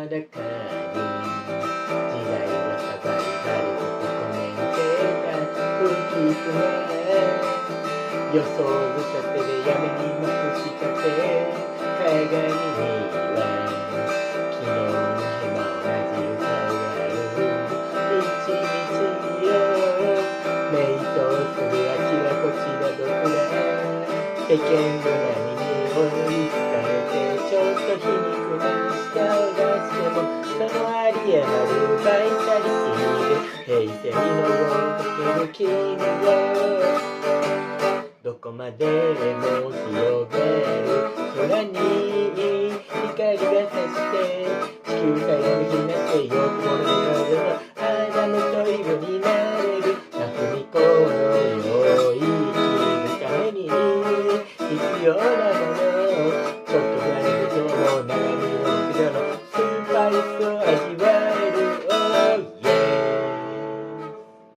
だかに時代はサバイバルとコメンテーター空気くね予想立てでやめにまくしたて鏡には昨日の日も同じ歌がある一日を瞑想するあちらこちら僕ら世間の波に追いつかれてちょっと皮肉な舌を出してもそのあり余るバイタリティで平成の追いかける君をどこまでも広がる空に光が差して地球さえ無になってよく俺のではアダムとイブになれるナフミコのよう生きるために必要なものちょっとぐらいで今日も長身の陸上のスーパーリスを味わ